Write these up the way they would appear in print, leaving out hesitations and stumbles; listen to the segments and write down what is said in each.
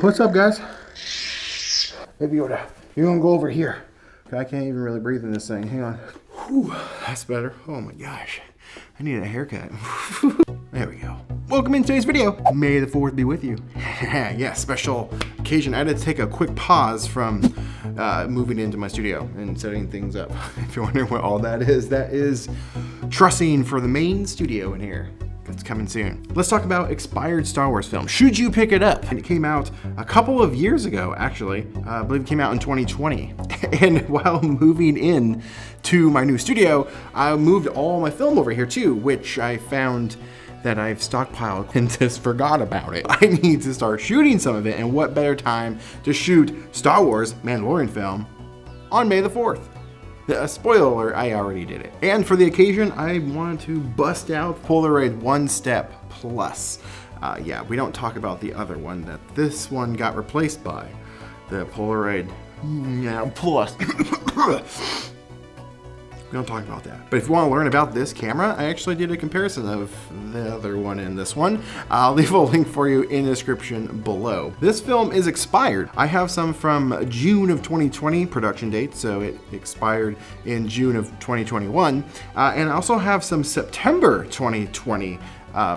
What's up, guys? Maybe you're gonna go over here. I can't even really breathe in this thing. Hang on. Whew, that's better. Oh my gosh. I need a haircut. There we go. Welcome in today's video. May the 4th be with you. Yeah, special occasion. I had to take a quick pause from moving into my studio and setting things up. If you're wondering what all that is trussing for the main studio in here. It's coming soon. Let's talk about expired Star Wars film. Should you pick it up? And it came out a couple of years ago, actually. I believe it came out in 2020. And while moving in to my new studio, I moved all my film over here too, which I found that I've stockpiled and just forgot about it. I need to start shooting some of it, and what better time to shoot Star Wars Mandalorian film on May the 4th. Spoiler alert, I already did it. And for the occasion, I wanted to bust out Polaroid One Step Plus. Yeah, we don't talk about the other one that this one got replaced by. The Polaroid Plus. We don't talk about that. But if you want to learn about this camera, I actually did a comparison of the other one and this one. I'll leave a link for you in the description below. This film is expired. I have some from June of 2020 production date, so it expired in June of 2021. And I also have some September 2020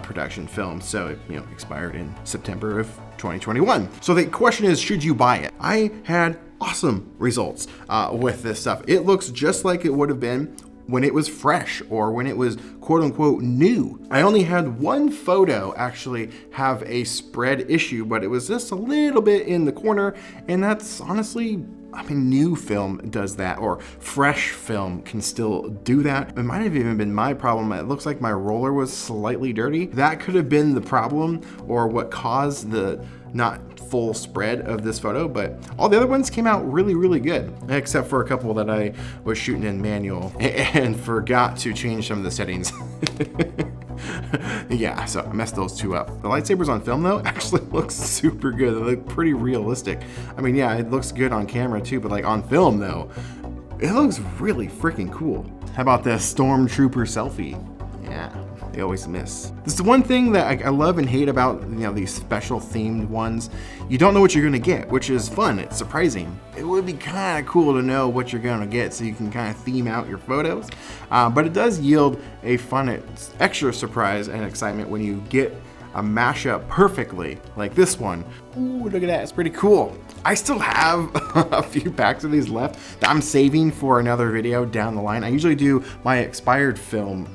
production film, so it expired in September of 2021. So the question is, should you buy it? I had awesome results with this stuff. It looks just like it would have been when it was fresh or when it was quote unquote new. I only had one photo actually have a spread issue, but it was just a little bit in the corner, and that's honestly, I mean, new film does that, or fresh film can still do that. It might have even been my problem. It looks like my roller was slightly dirty. That could have been the problem or what caused the not full spread of this photo, but all the other ones came out really, really good, except for a couple that I was shooting in manual and forgot to change some of the settings. Yeah, so I messed those two up. The lightsabers on film though actually look super good. They look pretty realistic. I mean, yeah, it looks good on camera too, but like on film though, it looks really freaking cool. How about the Stormtrooper selfie? Yeah. They always miss. This is the one thing that I love and hate about these special themed ones. You don't know what you're gonna get, which is fun. It's surprising. It would be kind of cool to know what you're gonna get so you can kind of theme out your photos. But it does yield a fun extra surprise and excitement when you get a mashup perfectly like this one. Ooh, look at that, it's pretty cool. I still have a few packs of these left that I'm saving for another video down the line. I usually do my expired film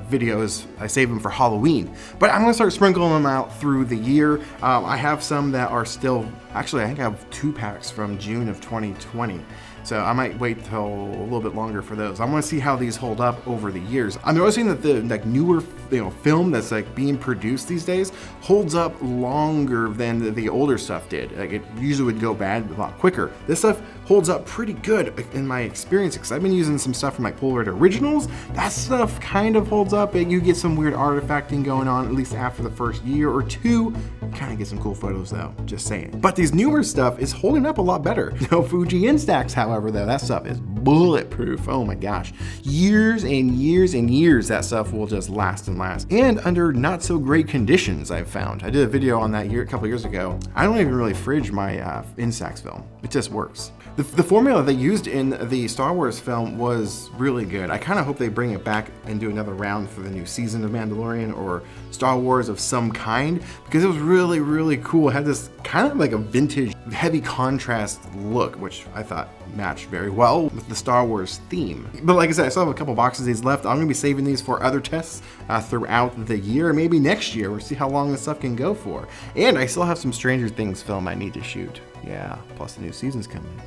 videos. I save them for Halloween, but I'm gonna start sprinkling them out through the year. I have some that are still, actually I think I have 2 packs from June of 2020. So I might wait till a little bit longer for those. I want to see how these hold up over the years. I'm noticing that the newer film that's being produced these days holds up longer than the older stuff did. Like it usually would go bad a lot quicker. This stuff holds up pretty good in my experience, because I've been using some stuff from like Polaroid Originals. That stuff kind of holds up, and you get some weird artifacting going on at least after the first year or two. Kind of get some cool photos though, just saying. But these newer stuff is holding up a lot better. No Fuji Instax, however, though, that stuff is bulletproof. Oh my gosh. Years and years and years that stuff will just last and last. And under not so great conditions, I've found. I did a video on that a couple years ago. I don't even really fridge my Instax film. It just works. The formula they used in the Star Wars film was really good. I kind of hope they bring it back and do another round for the new season of Mandalorian or Star Wars of some kind, because it was really, really cool. It had this kind of like a vintage, heavy contrast look, which I thought matched very well with the Star Wars theme. But like I said, I still have a couple boxes of these left. I'm gonna be saving these for other tests throughout the year, maybe next year. We'll see how long this stuff can go for. And I still have some Stranger Things film I need to shoot. Yeah, plus the new season's coming.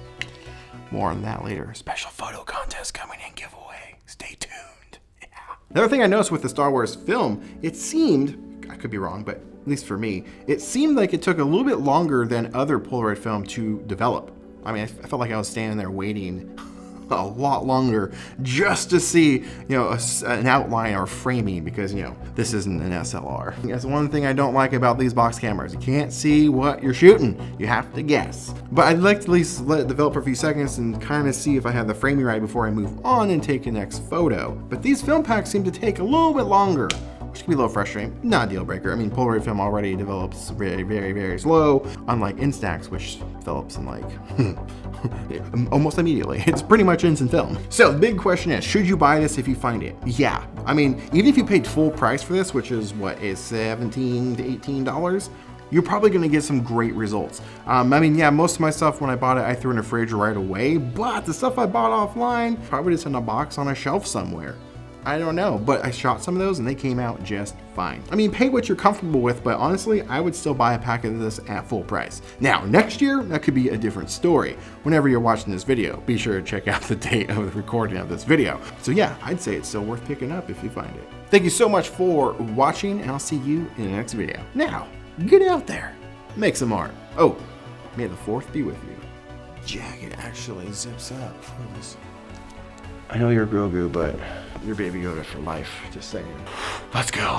More on that later. Special photo contest coming in, giveaway. Stay tuned. Yeah. Another thing I noticed with the Star Wars film, it seemed, I could be wrong, but at least for me, it seemed like it took a little bit longer than other Polaroid film to develop. I mean, I felt like I was standing there waiting a lot longer just to see, an outline or framing, because, this isn't an SLR. That's one thing I don't like about these box cameras. You can't see what you're shooting. You have to guess. But I'd like to at least let it develop for a few seconds and kind of see if I have the framing right before I move on and take the next photo. But these film packs seem to take a little bit longer which can be a little frustrating. Not a deal breaker. I mean, Polaroid film already develops very, very, very slow, unlike Instax, which develops in like almost immediately. It's pretty much instant film. So the big question is, should you buy this if you find it? Yeah. I mean, even if you paid full price for this, which is what is $17 to $18, you're probably gonna get some great results. I mean, yeah, most of my stuff when I bought it, I threw in a fridge right away, but the stuff I bought offline, probably just in a box on a shelf somewhere. I don't know, but I shot some of those and they came out just fine. I mean, pay what you're comfortable with, but honestly, I would still buy a pack of this at full price. Now, next year, that could be a different story. Whenever you're watching this video, be sure to check out the date of the recording of this video. So yeah, I'd say it's still worth picking up if you find it. Thank you so much for watching, and I'll see you in the next video. Now, get out there, make some art. Oh, may the 4th be with you. Jacket actually zips up. I know you're Grogu, but you're Baby Yoda for life. Just saying. Let's go.